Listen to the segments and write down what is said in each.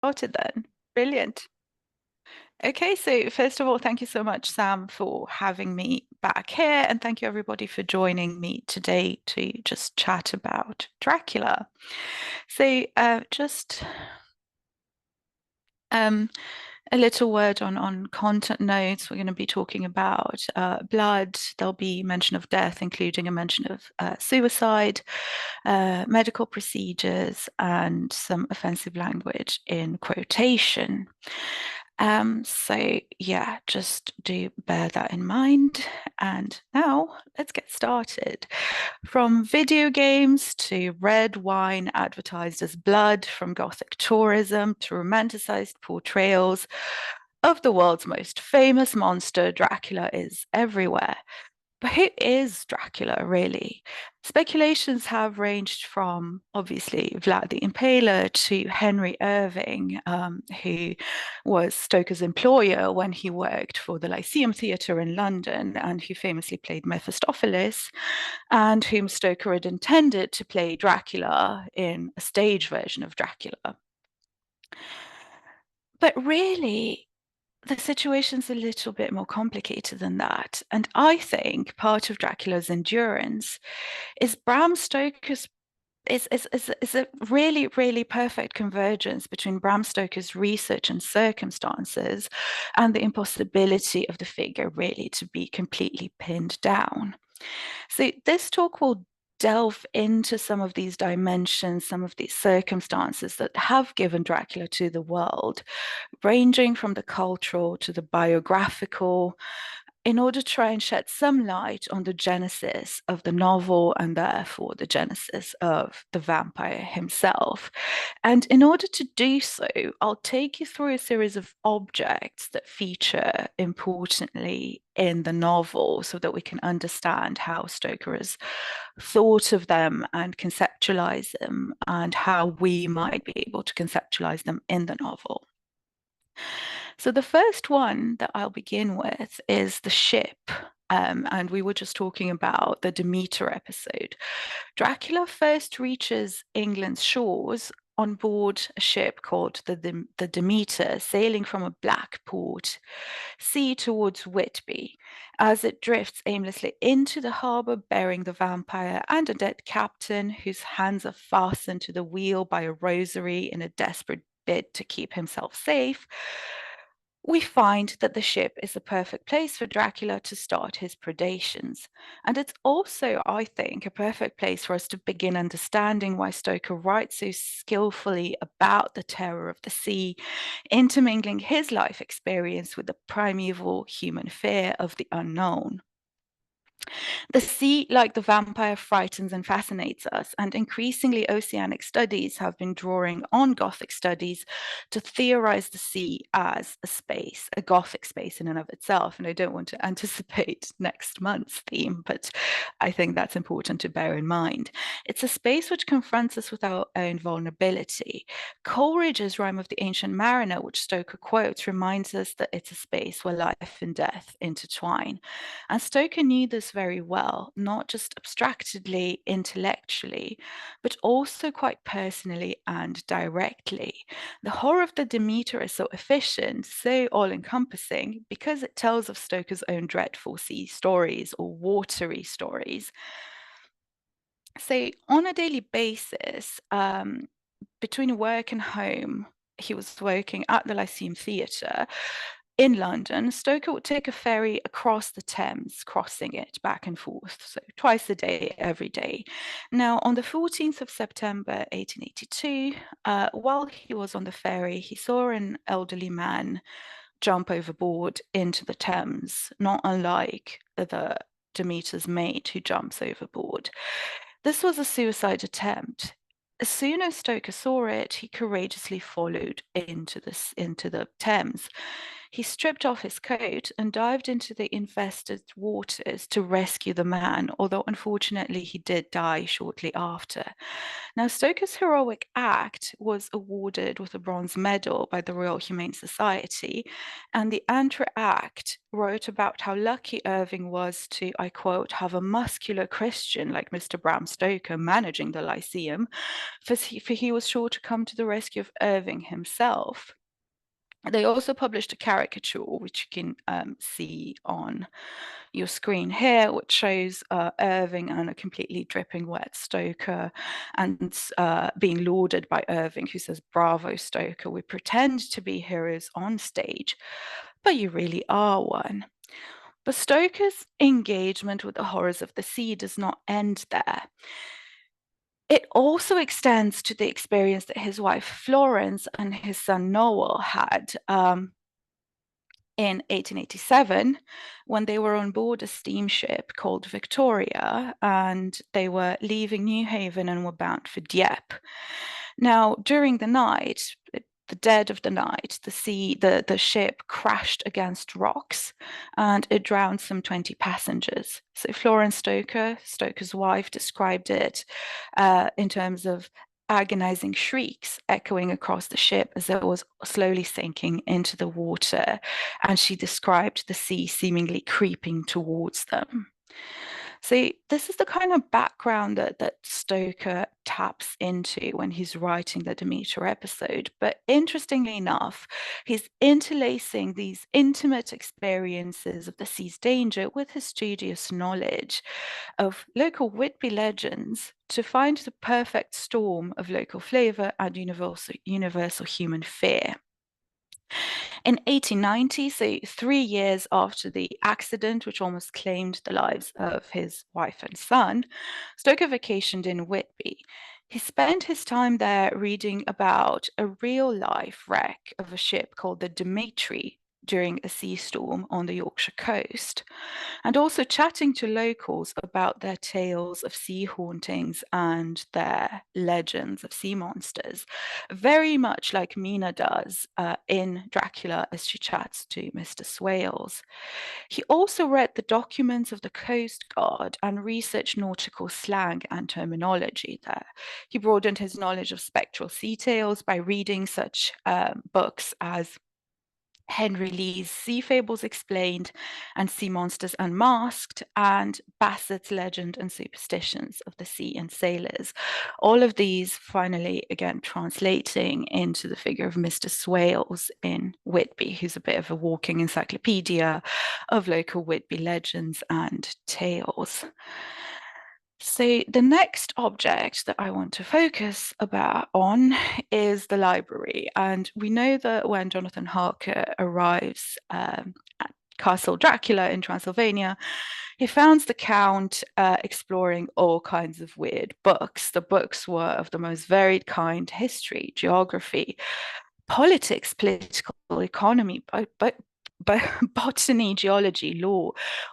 Started then. Brilliant. Okay, so first of all, thank you so much, Sam, for having me back here, and thank you everybody for joining me today to just chat about Dracula. So, just um, a little word on content notes. We're going to be talking about blood. There'll be mention of death, including a mention of suicide, medical procedures, and some offensive language in quotation. So yeah, just do bear that in mind. And now let's get started. From video games to red wine advertised as blood, from gothic tourism to romanticized portrayals of the world's most famous monster, Dracula is everywhere. But who is Dracula really? Speculations have ranged from obviously Vlad the Impaler to Henry Irving, who was Stoker's employer when he worked for the Lyceum Theatre in London and who famously played Mephistopheles, and whom Stoker had intended to play Dracula in a stage version of Dracula. But really, the situation's a little bit more complicated than that. And I think part of Dracula's endurance is Bram Stoker's is a really, really perfect convergence between Bram Stoker's research and circumstances and the impossibility of the figure really to be completely pinned down. So this talk will delve into some of these dimensions, some of these circumstances that have given Dracula to the world, ranging from the cultural to the biographical, in order to try and shed some light on the genesis of the novel and therefore the genesis of the vampire himself. And in order to do so, I'll take you through a series of objects that feature importantly in the novel so that we can understand how Stoker has thought of them and conceptualize them and how we might be able to conceptualize them in the novel. So the first one that I'll begin with is the ship. And we were just talking about the Demeter episode. Dracula first reaches England's shores on board a ship called the Demeter, sailing from a black port sea towards Whitby, as it drifts aimlessly into the harbour, bearing the vampire and a dead captain whose hands are fastened to the wheel by a rosary in a desperate bid to keep himself safe. We find that the ship is a perfect place for Dracula to start his predations. And it's also, I think, a perfect place for us to begin understanding why Stoker writes so skillfully about the terror of the sea, intermingling his life experience with the primeval human fear of the unknown. The sea, like the vampire, frightens and fascinates us, and increasingly oceanic studies have been drawing on Gothic studies to theorize the sea as a space, a Gothic space in and of itself. And I don't want to anticipate next month's theme, but I think that's important to bear in mind. It's a space which confronts us with our own vulnerability. Coleridge's Rime of the Ancient Mariner, which Stoker quotes, reminds us that it's a space where life and death intertwine. And Stoker knew this very well, not just abstractedly, intellectually, but also quite personally and directly. The horror of the Demeter is so efficient, so all encompassing, because it tells of Stoker's own dreadful sea stories or watery stories. So, on a daily basis, between work and home, he was working at the Lyceum Theatre in London. Stoker would take a ferry across the Thames, crossing it back and forth, so twice a day, every day. Now, on the 14th of September, 1882, while he was on the ferry, he saw an elderly man jump overboard into the Thames, not unlike the Demeter's mate who jumps overboard. This was a suicide attempt. As soon as Stoker saw it, he courageously followed into the Thames. He stripped off his coat and dived into the infested waters to rescue the man, although unfortunately he did die shortly after. Now, Stoker's heroic act was awarded with a bronze medal by the Royal Humane Society, and the entr'acte wrote about how lucky Irving was to, I quote, have a muscular Christian like Mr. Bram Stoker managing the Lyceum, for he was sure to come to the rescue of Irving himself. They also published a caricature, which you can see on your screen here, which shows Irving and a completely dripping wet Stoker, and being lauded by Irving, who says, "Bravo, Stoker, we pretend to be heroes on stage, but you really are one." But Stoker's engagement with the horrors of the sea does not end there. It also extends to the experience that his wife Florence and his son Noel had in 1887 when they were on board a steamship called Victoria, and they were leaving New Haven and were bound for Dieppe. Now, during the night, the dead of the night, the ship crashed against rocks and it drowned some 20 passengers. So Florence Stoker, Stoker's wife, described it in terms of agonizing shrieks echoing across the ship as it was slowly sinking into the water, and she described the sea seemingly creeping towards them. So this is the kind of background that Stoker taps into when he's writing the Demeter episode. But interestingly enough, he's interlacing these intimate experiences of the sea's danger with his studious knowledge of local Whitby legends to find the perfect storm of local flavor and universal human fear. In 1890, so 3 years after the accident, which almost claimed the lives of his wife and son, Stoker vacationed in Whitby. He spent his time there reading about a real-life wreck of a ship called the Dimitri during a sea storm on the Yorkshire coast, and also chatting to locals about their tales of sea hauntings and their legends of sea monsters, very much like Mina does in Dracula as she chats to Mr. Swales. He also read the documents of the Coast Guard and researched nautical slang and terminology there. He broadened his knowledge of spectral sea tales by reading such books as Henry Lee's Sea Fables Explained and Sea Monsters Unmasked, and Bassett's Legend and Superstitions of the Sea and Sailors. All of these finally, again, translating into the figure of Mr. Swales in Whitby, who's a bit of a walking encyclopedia of local Whitby legends and tales. So the next object that I want to focus on is the library. And we know that when Jonathan Harker arrives at Castle Dracula in Transylvania, he founds the Count exploring all kinds of weird books. The books were of the most varied kind: history, geography, politics, political economy, botany, geology, law,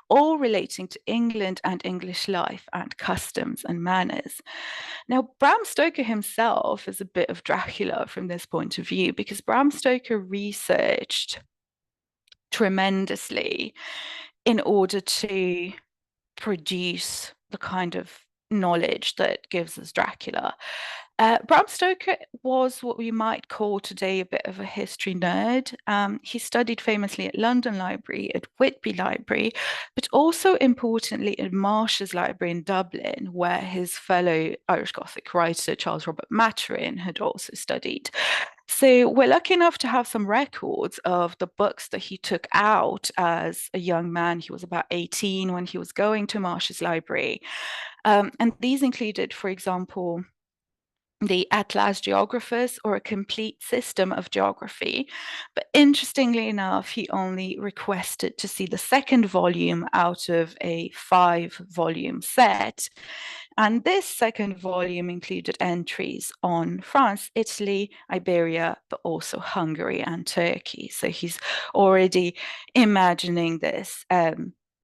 all relating to England and English life and customs and manners. Now, Bram Stoker himself is a bit of Dracula from this point of view, because Bram Stoker researched tremendously in order to produce the kind of knowledge that gives us Dracula. Bram Stoker was what we might call today a bit of a history nerd. He studied famously at London Library, at Whitby Library, but also importantly at Marsh's Library in Dublin, where his fellow Irish Gothic writer Charles Robert Maturin had also studied. So we're lucky enough to have some records of the books that he took out as a young man. He was about 18 when he was going to Marsh's Library. And these included, for example, the Atlas Geographus, or a complete system of geography. But interestingly enough, he only requested to see the second volume out of a 5-volume set. And this second volume included entries on France, Italy, Iberia, but also Hungary and Turkey. So he's already imagining this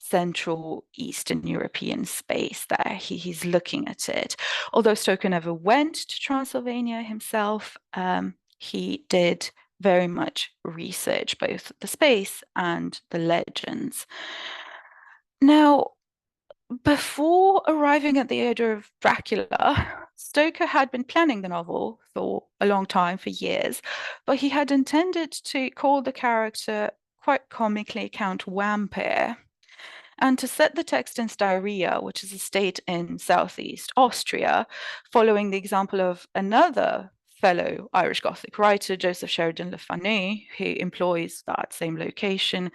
Central Eastern European space there. He's looking at it. Although Stoker never went to Transylvania himself, he did very much research both the space and the legends. Now, before arriving at the idea of Dracula, Stoker had been planning the novel for a long time, for years, but he had intended to call the character quite comically Count Vampire. And to set the text in Styria, which is a state in southeast Austria, following the example of another fellow Irish Gothic writer, Joseph Sheridan Le Fanu, who employs that same location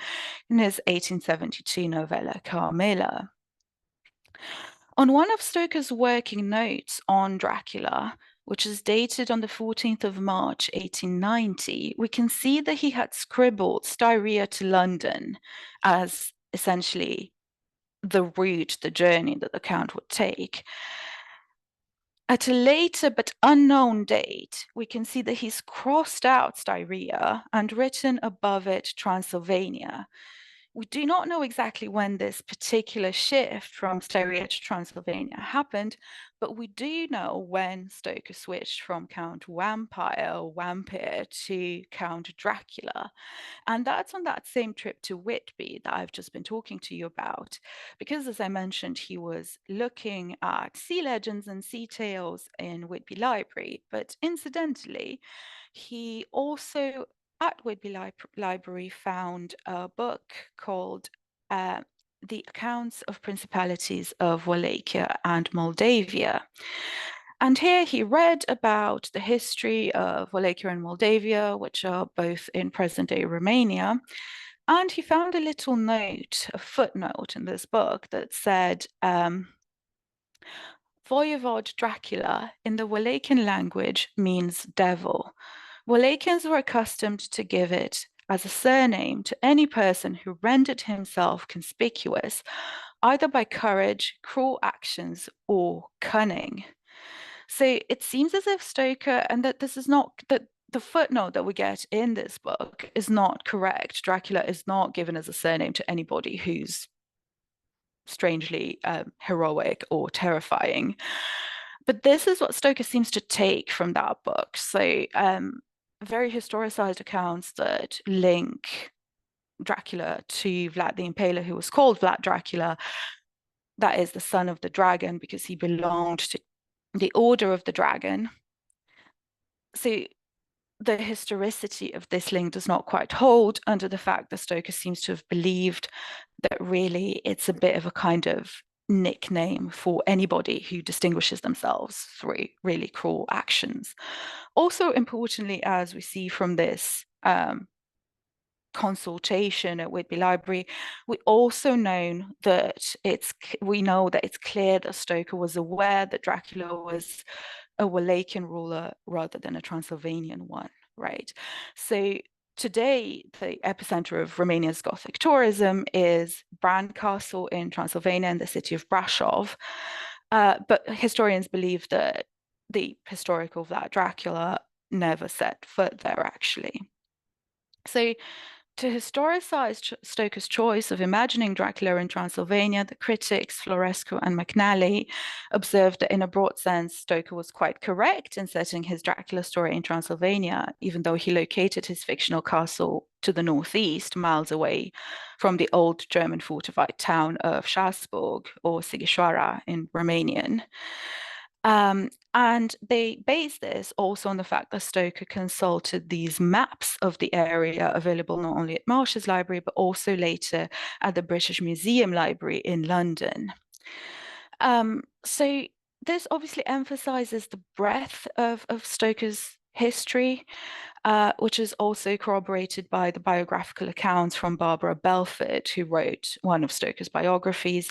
in his 1872 novella Carmilla. On one of Stoker's working notes on Dracula, which is dated on the 14th of March, 1890, we can see that he had scribbled Styria to London as essentially the route, the journey that the Count would take. At a later but unknown date, we can see that he's crossed out Styria and written above it Transylvania. We do not know exactly when this particular shift from Styria to Transylvania happened, but we do know when Stoker switched from Count Vampire or Vampire to Count Dracula. And that's on that same trip to Whitby that I've just been talking to you about. Because, as I mentioned, he was looking at sea legends and sea tales in Whitby Library. But incidentally, he also at Whitby Library found a book called The Accounts of Principalities of Wallachia and Moldavia. And here he read about the history of Wallachia and Moldavia, which are both in present-day Romania. And he found a little note, a footnote in this book that said, Voivod Dracula in the Wallachian language means devil. Wallachians were accustomed to give it as a surname to any person who rendered himself conspicuous, either by courage, cruel actions, or cunning. So it seems as if Stoker, and that this is not, that the footnote that we get in this book is not correct. Dracula is not given as a surname to anybody who's strangely heroic or terrifying. But this is what Stoker seems to take from that book. So very historicized accounts that link Dracula to Vlad the Impaler, who was called Vlad Dracula. That is the son of the dragon because he belonged to the Order of the Dragon. So the historicity of this link does not quite hold under the fact that Stoker seems to have believed that really it's a bit of a kind of nickname for anybody who distinguishes themselves through really cruel actions. Also, importantly, as we see from this consultation at Whitby Library, we know that it's clear that Stoker was aware that Dracula was a Wallachian ruler rather than a Transylvanian one, right? So today, the epicenter of Romania's Gothic tourism is Bran Castle in Transylvania and the city of Brasov. But historians believe that the historical Vlad Dracula never set foot there, actually. So to historicize Stoker's choice of imagining Dracula in Transylvania, the critics Florescu and McNally observed that in a broad sense, Stoker was quite correct in setting his Dracula story in Transylvania, even though he located his fictional castle to the northeast, miles away from the old German fortified town of Strasbourg, or Sighișoara in Romanian. And they base this also on the fact that Stoker consulted these maps of the area available not only at Marsh's Library, but also later at the British Museum Library in London. So this obviously emphasizes the breadth of Stoker's history, which is also corroborated by the biographical accounts from Barbara Belford, who wrote one of Stoker's biographies,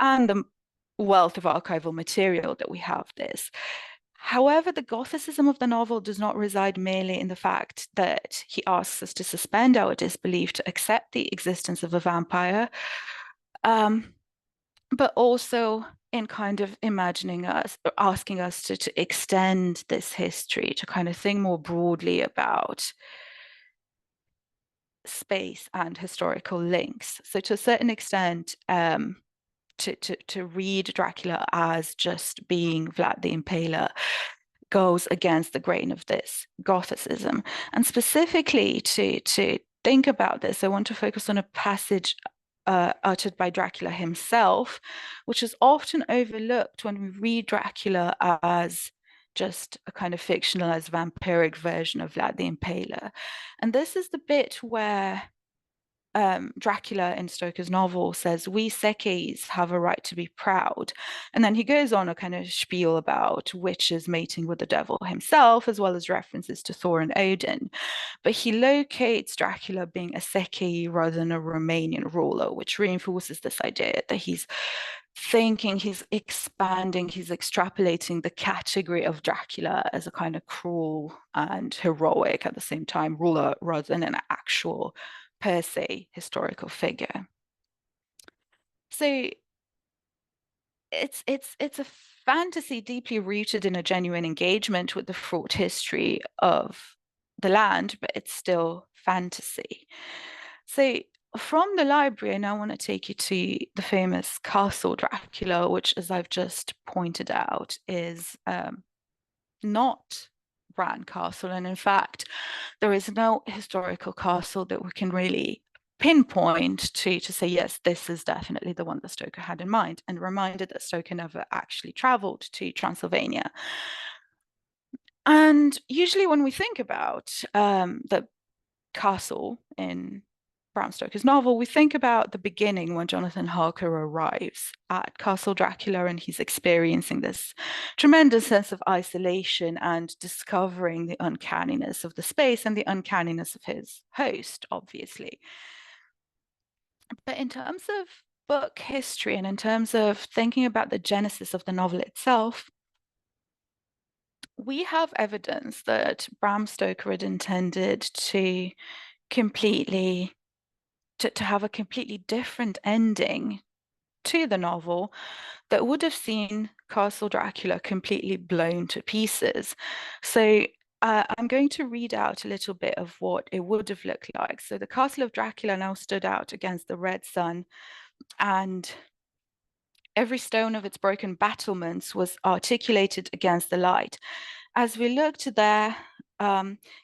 and the wealth of archival material that we have this. However, the Gothicism of the novel does not reside merely in the fact that he asks us to suspend our disbelief to accept the existence of a vampire, but also in kind of imagining us, asking us to extend this history, to kind of think more broadly about space and historical links. So to a certain extent, to read Dracula as just being Vlad the Impaler goes against the grain of this Gothicism. And specifically to think about this, I want to focus on a passage uttered by Dracula himself, which is often overlooked when we read Dracula as just a kind of fictionalized vampiric version of Vlad the Impaler. And this is the bit where Dracula in Stoker's novel says, "We Sekis have a right to be proud." And then he goes on a kind of spiel about witches mating with the devil himself, as well as references to Thor and Odin. But he locates Dracula being a Seki rather than a Romanian ruler, which reinforces this idea that he's thinking, he's expanding, he's extrapolating the category of Dracula as a kind of cruel and heroic at the same time ruler rather than an actual per se historical figure. So it's a fantasy deeply rooted in a genuine engagement with the fraught history of the land, but it's still fantasy. So from the library, I now want to take you to the famous Castle Dracula, which, as I've just pointed out, is not Bran Castle. And in fact, there is no historical castle that we can really pinpoint to say, yes, this is definitely the one that Stoker had in mind, and reminded that Stoker never actually traveled to Transylvania. And usually when we think about the castle in Bram Stoker's novel, we think about the beginning when Jonathan Harker arrives at Castle Dracula and he's experiencing this tremendous sense of isolation and discovering the uncanniness of the space and the uncanniness of his host, obviously. But in terms of book history and in terms of thinking about the genesis of the novel itself, we have evidence that Bram Stoker had intended to completely to have a completely different ending to the novel that would have seen Castle Dracula completely blown to pieces. So I'm going to read out a little bit of what it would have looked like. So the Castle of Dracula now stood out against the red sun, and every stone of its broken battlements was articulated against the light. As we looked there,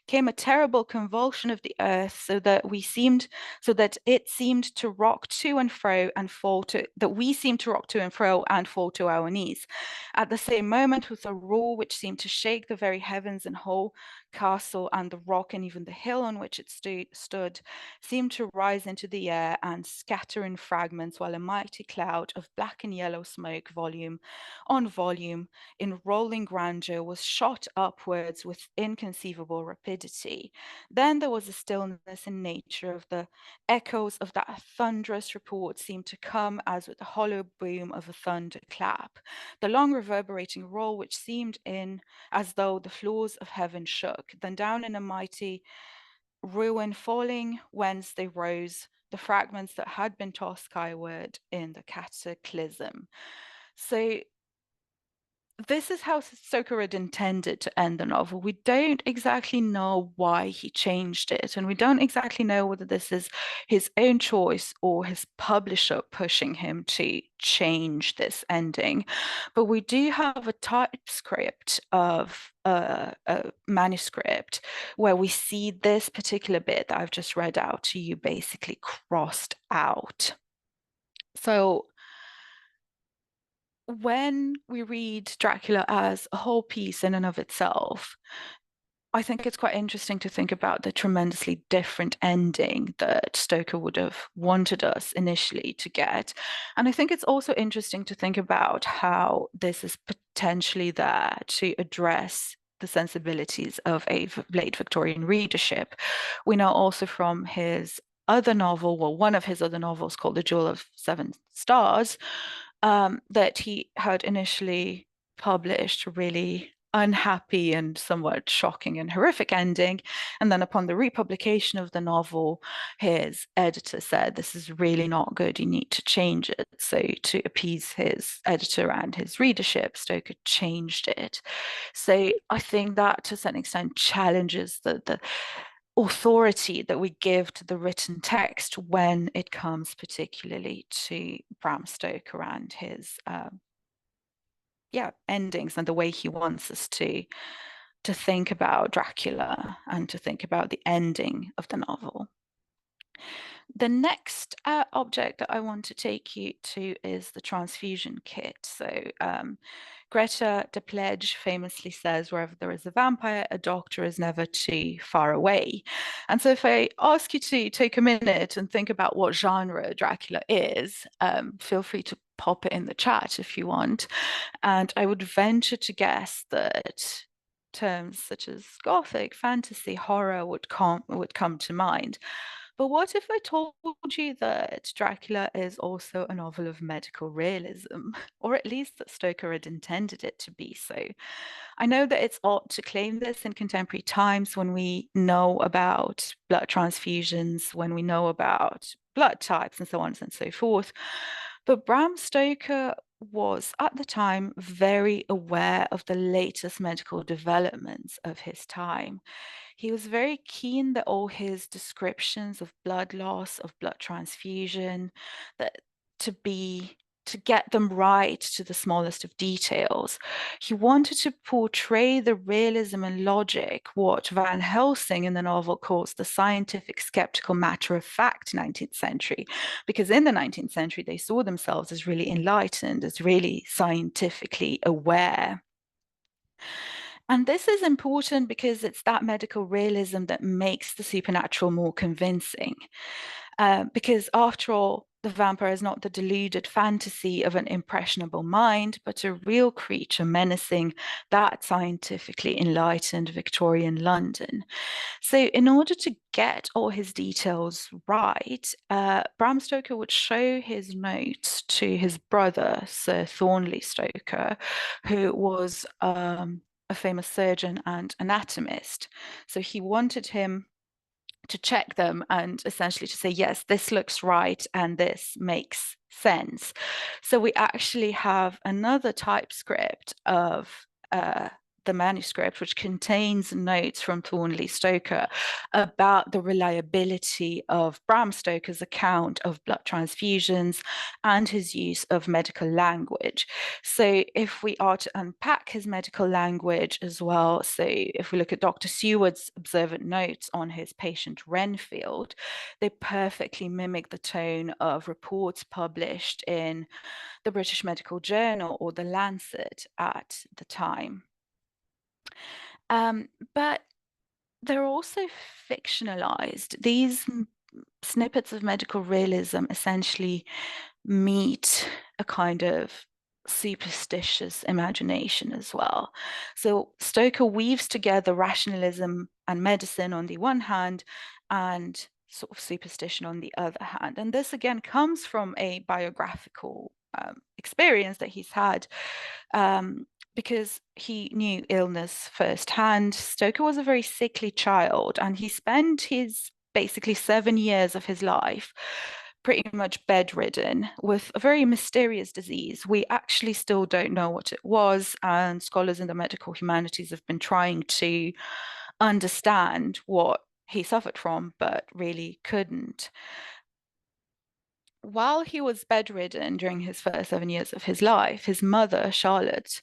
came a terrible convulsion of the earth, so that it seemed to rock to and fro and fall to that we seemed to rock to and fro and fall to our knees. At the same moment, with a roar which seemed to shake the very heavens and whole castle, and the rock and even the hill on which it stood seemed to rise into the air and scatter in fragments, while a mighty cloud of black and yellow smoke, volume on volume, in rolling grandeur, was shot upwards with inconceivable rapidity. Then there was a stillness in nature. Of the echoes of that thunderous report seemed to come as with the hollow boom of a thunder clap, the long reverberating roll which seemed in as though the floors of heaven shook, then down in a mighty ruin falling whence they rose, the fragments that had been tossed skyward in the cataclysm. So this is how Stoker had intended to end the novel. We don't exactly know why he changed it, and we don't exactly know whether this is his own choice or his publisher pushing him to change this ending. But we do have a typescript of a manuscript where we see this particular bit that I've just read out to you basically crossed out. So when we read Dracula as a whole piece in and of itself, I think it's quite interesting to think about the tremendously different ending that Stoker would have wanted us initially to get. And I think it's also interesting to think about how this is potentially there to address the sensibilities of a late Victorian readership. We know also from his other novel, well, one of his other novels called The Jewel of Seven Stars, that he had initially published a really unhappy and somewhat shocking and horrific ending. And then upon the republication of the novel, his editor said, "This is really not good, you need to change it." So to appease his editor and his readership, Stoker changed it. So I think that to some extent challenges the authority that we give to the written text when it comes particularly to Bram Stoker and his yeah, endings and the way he wants us to think about Dracula and to think about the ending of the novel. The next object that I want to take you to is the transfusion kit. Greta de Pledge famously says, wherever there is a vampire, a doctor is never too far away. And so if I ask you to take a minute and think about what genre Dracula is, feel free to pop it in the chat if you want. And I would venture to guess that terms such as gothic, fantasy, horror would come to mind. But what if I told you that Dracula is also a novel of medical realism, or at least that Stoker had intended it to be so? I know that it's odd to claim this in contemporary times when we know about blood transfusions, when we know about blood types, and so on and so forth. But Bram Stoker was at the time very aware of the latest medical developments of his time. He was very keen that all his descriptions of blood loss, of blood transfusion, that to be to get them right to the smallest of details. He wanted to portray the realism and logic, what Van Helsing in the novel calls the scientific, skeptical, matter of fact 19th century, because in the 19th century they saw themselves as really enlightened, as really scientifically aware. And this is important because it's that medical realism that makes the supernatural more convincing. Because after all, the vampire is not the deluded fantasy of an impressionable mind, but a real creature menacing that scientifically enlightened Victorian London. So, in order to get all his details right, Bram Stoker would show his notes to his brother, Sir Thornley Stoker, who was a famous surgeon and anatomist. So, he wanted him to check them and essentially to say, yes, this looks right and this makes sense. So we actually have another typescript of the manuscript, which contains notes from Thornley Stoker about the reliability of Bram Stoker's account of blood transfusions and his use of medical language. So if we are to unpack his medical language as well, so if we look at Dr. Seward's observant notes on his patient Renfield, they perfectly mimic the tone of reports published in the British Medical Journal or the Lancet at the time. But they're also fictionalized. These snippets of medical realism essentially meet a kind of superstitious imagination as well. So Stoker weaves together rationalism and medicine on the one hand and sort of superstition on the other hand. And this again comes from a biographical experience that he's had because he knew illness firsthand. Stoker was a very sickly child, and he spent his basically 7 years of his life pretty much bedridden with a very mysterious disease. We actually still don't know what it was, and scholars in the medical humanities have been trying to understand what he suffered from, but really couldn't. While he was bedridden during his first 7 years of his life, his mother, Charlotte,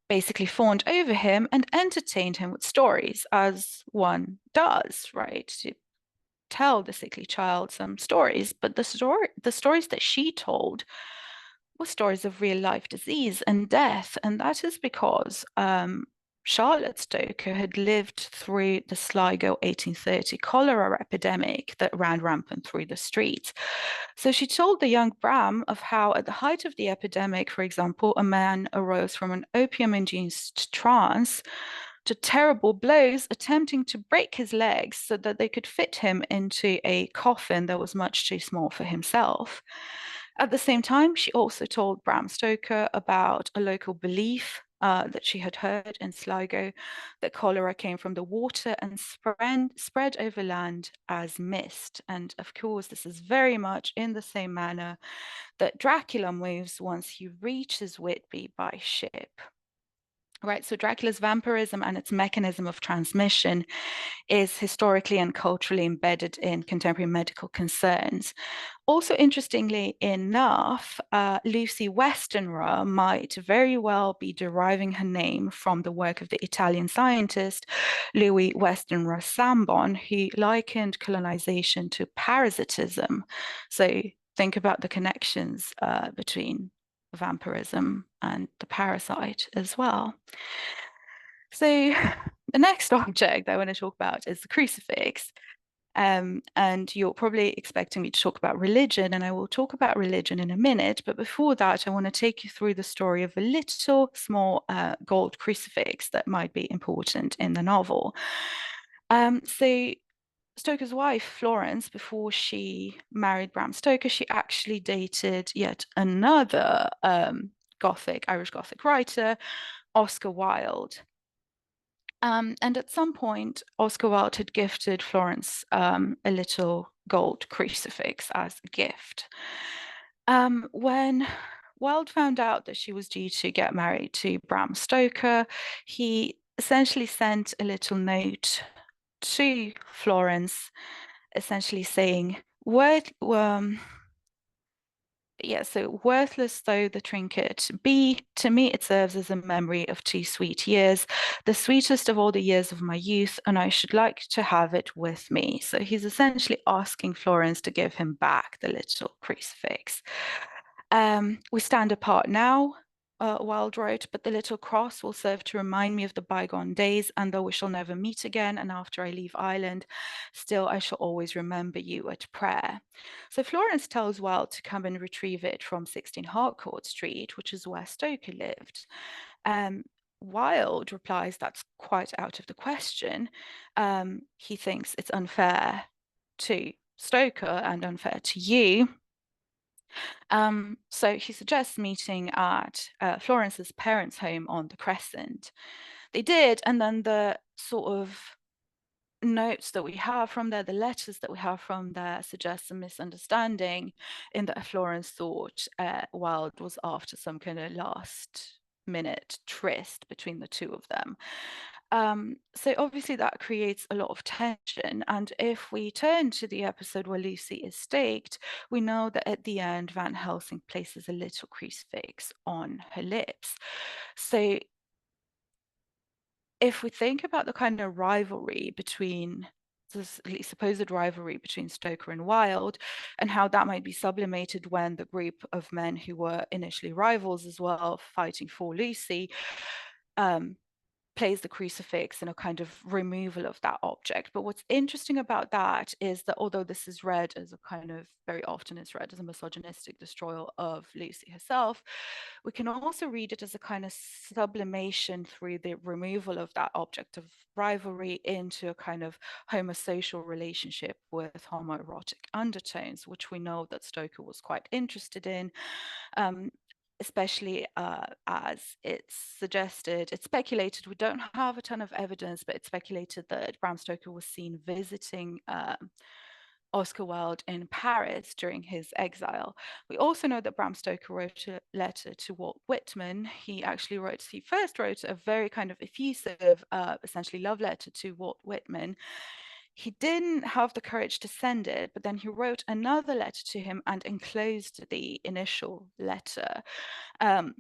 basically fawned over him and entertained him with stories, as one does, right? To tell the sickly child some stories, but the stories that she told were stories of real life disease and death, and that is because Charlotte Stoker had lived through the Sligo 1830 cholera epidemic that ran rampant through the streets. So she told the young Bram of how, at the height of the epidemic, for example, a man arose from an opium-induced trance to terrible blows, attempting to break his legs so that they could fit him into a coffin that was much too small for himself. At the same time, she also told Bram Stoker about a local belief that she had heard in Sligo that cholera came from the water and spread over land as mist. And of course, this is very much in the same manner that Dracula moves once he reaches Whitby by ship. right? So Dracula's vampirism and its mechanism of transmission is historically and culturally embedded in contemporary medical concerns. Also, interestingly enough, Lucy Westenra might very well be deriving her name from the work of the Italian scientist Louis Westenra Sambon, who likened colonization to parasitism. So think about the connections between vampirism and the parasite as well. So the next object I want to talk about is the crucifix. And you're probably expecting me to talk about religion, and I will talk about religion in a minute. But before that, I want to take you through the story of a little small gold crucifix that might be important in the novel. So Stoker's wife, Florence, before she married Bram Stoker, she actually dated yet another Irish Gothic writer, Oscar Wilde. And at some point, Oscar Wilde had gifted Florence a little gold crucifix as a gift. When Wilde found out that she was due to get married to Bram Stoker, he essentially sent a little note to Florence, essentially saying, so worthless though the trinket be, to me it serves as a memory of 2 sweet years, the sweetest of all the years of my youth, and I should like to have it with me. So he's essentially asking Florence to give him back the little crucifix. We stand apart now, Wilde wrote, but the little cross will serve to remind me of the bygone days, and though we shall never meet again, and after I leave Ireland, still I shall always remember you at prayer. So Florence tells Wilde to come and retrieve it from 16 Harcourt Street, which is where Stoker lived. Wilde replies that's quite out of the question. He thinks it's unfair to Stoker and unfair to you. So he suggests meeting at Florence's parents' home on the Crescent. They did, and then the sort of notes that we have from there, the letters that we have from there, suggest a misunderstanding in that Florence thought Wilde was after some kind of last minute tryst between the two of them. So obviously that creates a lot of tension. And if we turn to the episode where Lucy is staked, we know that at the end, Van Helsing places a little crucifix on her lips. So if we think about the kind of rivalry between this supposed rivalry between Stoker and Wilde, and how that might be sublimated when the group of men who were initially rivals as well, fighting for Lucy, plays the crucifix in a kind of removal of that object. But what's interesting about that is that although this is read as a kind of, very often it's read as a misogynistic destroyal of Lucy herself, we can also read it as a kind of sublimation through the removal of that object of rivalry into a kind of homosocial relationship with homoerotic undertones, which we know that Stoker was quite interested in. Especially as it's suggested, it's speculated, we don't have a ton of evidence, but it's speculated that Bram Stoker was seen visiting Oscar Wilde in Paris during his exile. We also know that Bram Stoker wrote a letter to Walt Whitman. He first wrote a very kind of effusive, essentially love letter to Walt Whitman. He didn't have the courage to send it, but then he wrote another letter to him and enclosed the initial letter. And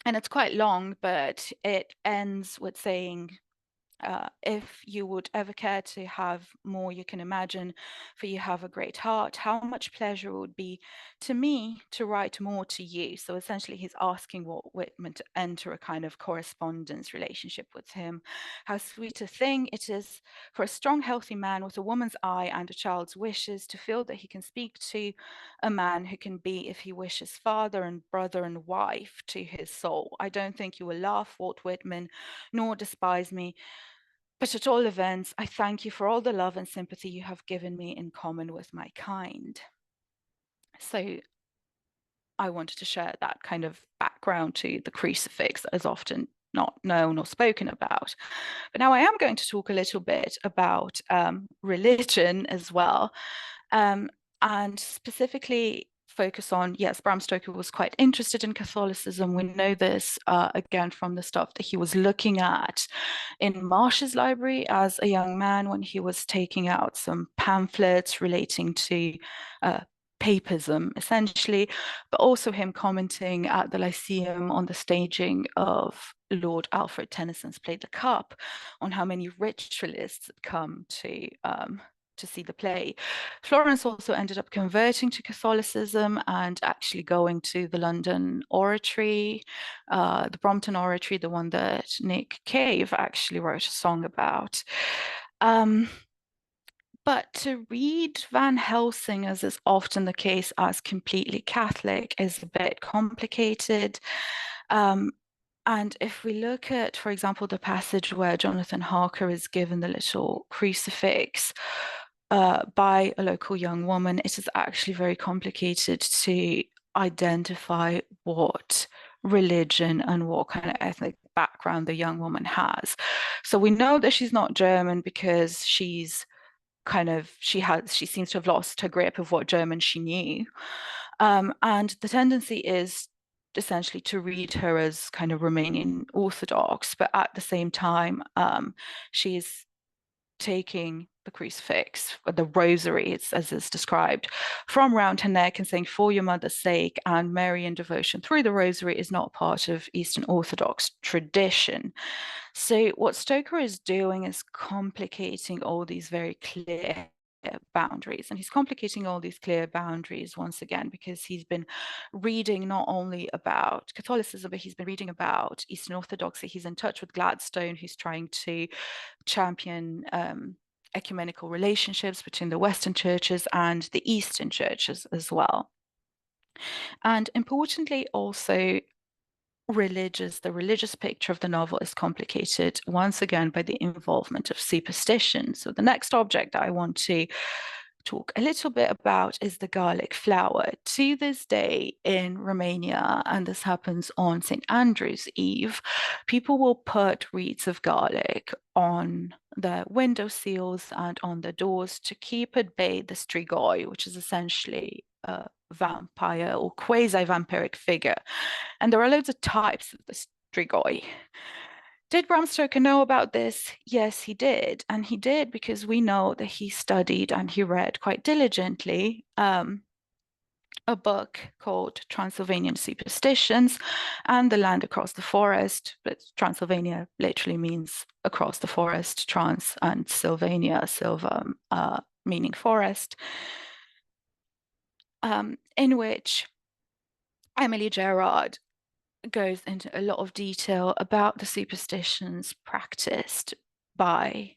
it's quite long, but it ends with saying, if you would ever care to have more you can imagine, for you have a great heart, how much pleasure it would be to me to write more to you. So essentially he's asking Walt Whitman to enter a kind of correspondence relationship with him. How sweet a thing it is for a strong, healthy man with a woman's eye and a child's wishes to feel that he can speak to a man who can be, if he wishes, father and brother and wife to his soul. I don't think you will laugh, Walt Whitman, nor despise me, but at all events, I thank you for all the love and sympathy you have given me in common with my kind. So I wanted to share that kind of background to the crucifix that is often not known or spoken about. But now I am going to talk a little bit about religion as well. And specifically focus on, yes, Bram Stoker was quite interested in Catholicism. We know this again from the stuff that he was looking at in Marsh's library as a young man when he was taking out some pamphlets relating to papism, essentially, but also him commenting at the Lyceum on the staging of Lord Alfred Tennyson's Play the Cup on how many ritualists had come to see the play. Florence also ended up converting to Catholicism and actually going to the London Oratory, the Brompton Oratory, the one that Nick Cave actually wrote a song about. But to read Van Helsing, as is often the case, as completely Catholic is a bit complicated. And if we look at, for example, the passage where Jonathan Harker is given the little crucifix by a local young woman, it is actually very complicated to identify what religion and what kind of ethnic background the young woman has. So we know that she's not German because she's she seems to have lost her grip of what German she knew. And the tendency is essentially to read her as kind of Romanian Orthodox, but at the same time, she's taking the crucifix, or the rosary, as is described, from round her neck and saying, "For your mother's sake," and Marian devotion through the rosary is not part of Eastern Orthodox tradition. So what Stoker is doing is complicating all these very clear boundaries. And he's complicating all these clear boundaries once again because he's been reading not only about Catholicism, but he's been reading about Eastern Orthodoxy. He's in touch with Gladstone, who's trying to champion ecumenical relationships between the Western churches and the Eastern churches as well. And importantly, also, the religious picture of the novel is complicated once again by the involvement of superstition. So the next object that I want to talk a little bit about is the garlic flower. To this day in Romania, and this happens on St. Andrew's Eve, people will put wreaths of garlic on the window sills and on the doors to keep at bay the strigoi, which is essentially a vampire or quasi-vampiric figure. And there are loads of types of the strigoi. Did Bram Stoker know about this? Yes, he did. And he did because we know that he studied and he read quite diligently a book called Transylvanian Superstitions and The Land Across the Forest. But Transylvania literally means across the forest, trans and Sylvania, silver meaning forest, in which Emily Gerard goes into a lot of detail about the superstitions practiced by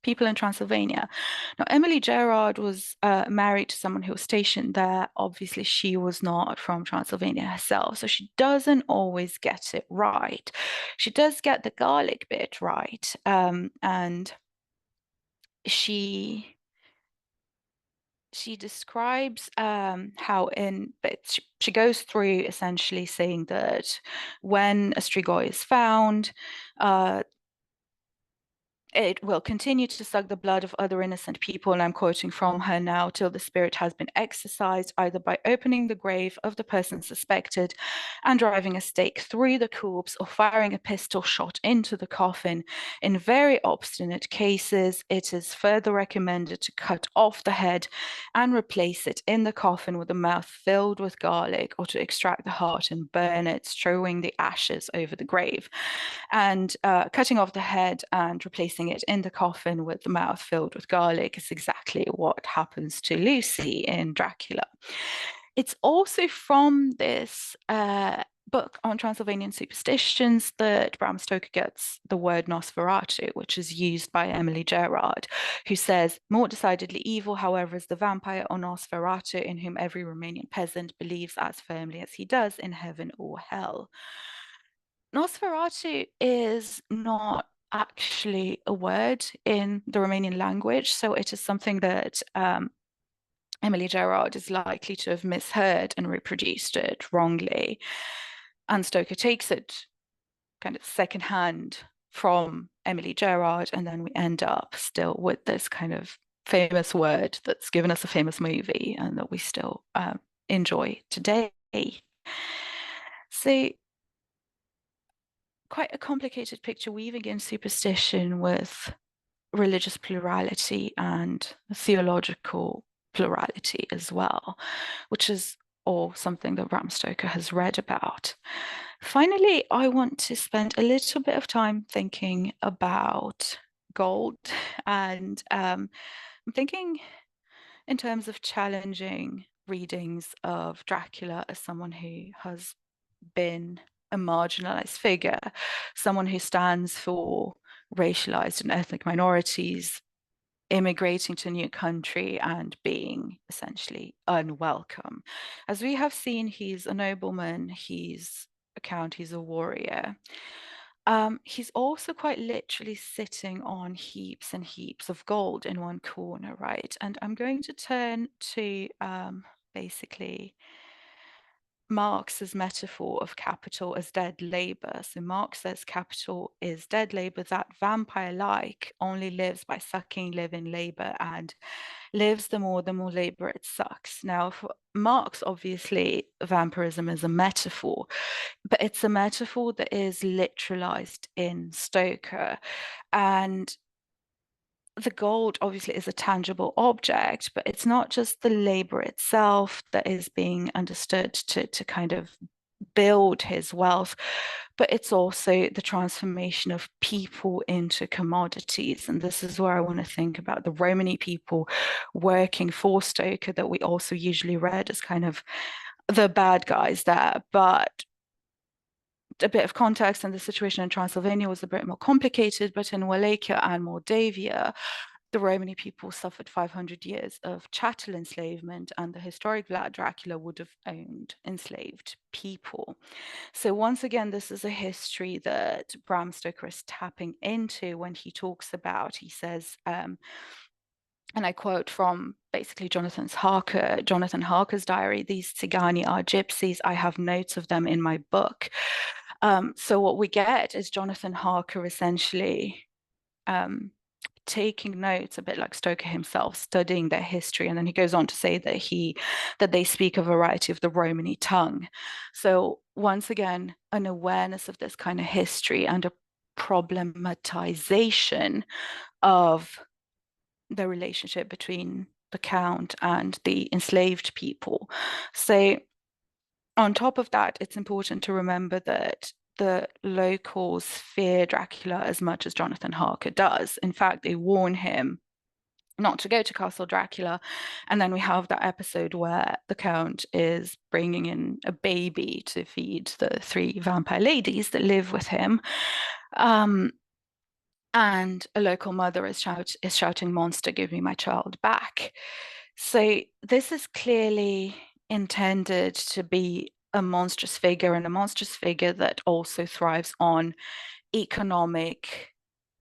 people in Transylvania. Now, Emily Gerard was married to someone who was stationed there. Obviously, she was not from Transylvania herself, so she doesn't always get it right. She does get the garlic bit right, and she describes how but she goes through essentially saying that when a strigoi is found, it will continue to suck the blood of other innocent people, and I'm quoting from her now, till the spirit has been exorcised, either by opening the grave of the person suspected and driving a stake through the corpse or firing a pistol shot into the coffin. In very obstinate cases, it is further recommended to cut off the head and replace it in the coffin with a mouth filled with garlic, or to extract the heart and burn it, strewing the ashes over the grave. And cutting off the head and replacing it in the coffin with the mouth filled with garlic is exactly what happens to Lucy in Dracula. It's also from this book on Transylvanian superstitions that Bram Stoker gets the word Nosferatu, which is used by Emily Gerard, who says, "More decidedly evil, however, is the vampire or Nosferatu, in whom every Romanian peasant believes as firmly as he does in heaven or hell." Nosferatu is not actually a word in the Romanian language, so it is something that Emily Gerard is likely to have misheard and reproduced it wrongly. And Stoker takes it kind of secondhand from Emily Gerard, and then we end up still with this kind of famous word that's given us a famous movie and that we still enjoy today. So quite a complicated picture, weaving in superstition with religious plurality and theological plurality as well, which is all something that Bram Stoker has read about. Finally, I want to spend a little bit of time thinking about gold, and I'm thinking in terms of challenging readings of Dracula as someone who has been a marginalized figure, someone who stands for racialized and ethnic minorities, immigrating to a new country and being essentially unwelcome. As we have seen, he's a nobleman, he's a count, he's a warrior. He's also quite literally sitting on heaps and heaps of gold in one corner, right? And I'm going to turn to basically Marx's metaphor of capital as dead labor. So Marx says capital is dead labor that vampire-like only lives by sucking living labor and lives the more labor it sucks. Now, for Marx, obviously, vampirism is a metaphor, but it's a metaphor that is literalized in Stoker. And the gold obviously is a tangible object, but it's not just the labor itself that is being understood to kind of build his wealth, but it's also the transformation of people into commodities. And this is where I want to think about the Romany people working for Stoker that we also usually read as kind of the bad guys there. But a bit of context, and the situation in Transylvania was a bit more complicated, but in Wallachia and Moldavia, the Romany people suffered 500 years of chattel enslavement, and the historic Vlad Dracula would have owned enslaved people. So once again, this is a history that Bram Stoker is tapping into when he talks about, he says, and I quote from basically Jonathan Harker's diary, "These Tsigani are gypsies. I have notes of them in my book." So what we get is Jonathan Harker essentially taking notes, a bit like Stoker himself, studying their history, and then he goes on to say that they speak a variety of the Romany tongue. So once again, an awareness of this kind of history and a problematization of the relationship between the Count and the enslaved people. So on top of that, it's important to remember that the locals fear Dracula as much as Jonathan Harker does. In fact, they warn him not to go to Castle Dracula. And then we have that episode where the Count is bringing in a baby to feed the three vampire ladies that live with him. And a local mother is shouting, "Monster, give me my child back." So this is clearly intended to be a monstrous figure, and a monstrous figure that also thrives on economic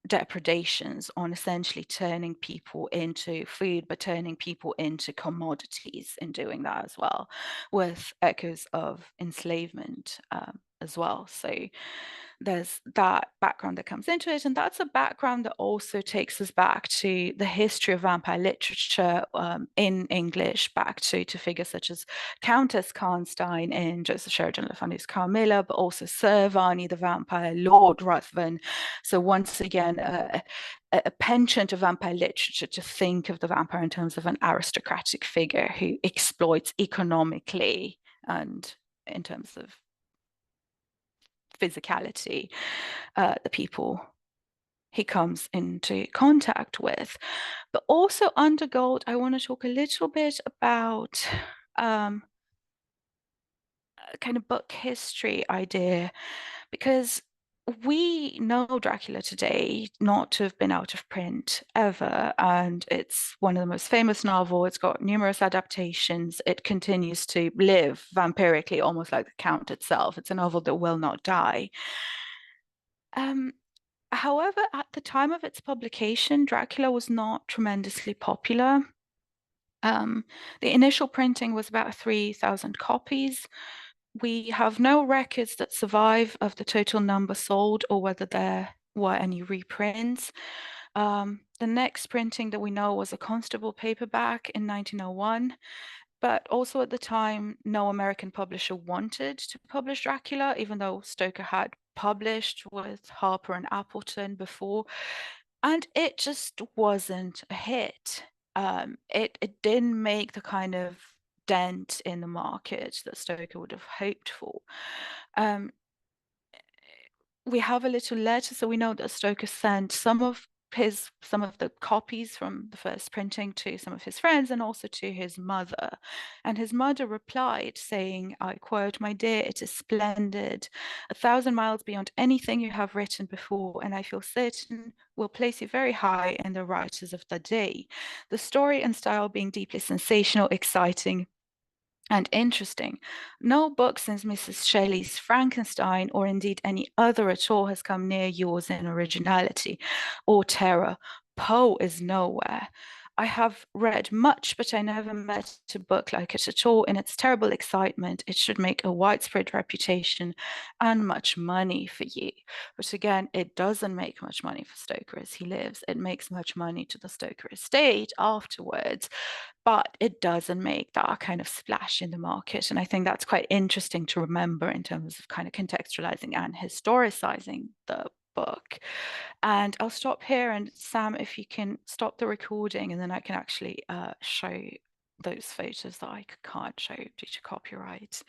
depredations, on essentially turning people into food, but turning people into commodities in doing that as well, with echoes of enslavement as well. So there's that background that comes into it, and that's a background that also takes us back to the history of vampire literature in English, back to figures such as Countess Karnstein in Joseph Sheridan Le Fanu's Carmilla, but also Sir Varney the vampire, Lord Ruthven. So once again, a penchant of vampire literature to think of the vampire in terms of an aristocratic figure who exploits economically and in terms of physicality the people he comes into contact with. But also under gold, I want to talk a little bit about kind of book history idea, because we know Dracula today not to have been out of print ever, and it's one of the most famous novels. It's got numerous adaptations. It continues to live vampirically, almost like the Count itself. It's a novel that will not die. However, at the time of its publication, Dracula was not tremendously popular. The initial printing was about 3,000 copies. We have no records that survive of the total number sold or whether there were any reprints. The next printing that we know was a Constable paperback in 1901. but also at the time, no American publisher wanted to publish Dracula, even though Stoker had published with Harper and Appleton before, and it just wasn't a hit. It didn't make the kind of dent in the market that Stoker would have hoped for. Um, we have a little letter, so we know that Stoker sent some of the copies from the first printing to some of his friends and also to his mother. And his mother replied saying, I quote, "My dear, it is splendid, 1,000 miles beyond anything you have written before, and I feel certain will place you very high in the writers of the day. The story and style being deeply sensational, exciting, and interesting. No book since Mrs. Shelley's Frankenstein, or indeed any other at all, has come near yours in originality or terror. Poe is nowhere. I have read much, but I never met a book like it at all. In its terrible excitement, it should make a widespread reputation and much money for you." But again, it doesn't make much money for Stoker as he lives. It makes much money to the Stoker estate afterwards, but it doesn't make that kind of splash in the market. And I think that's quite interesting to remember in terms of kind of contextualizing and historicizing the book. And I'll stop here. And Sam, if you can stop the recording, and then I can actually show those photos that I can't show due to copyright.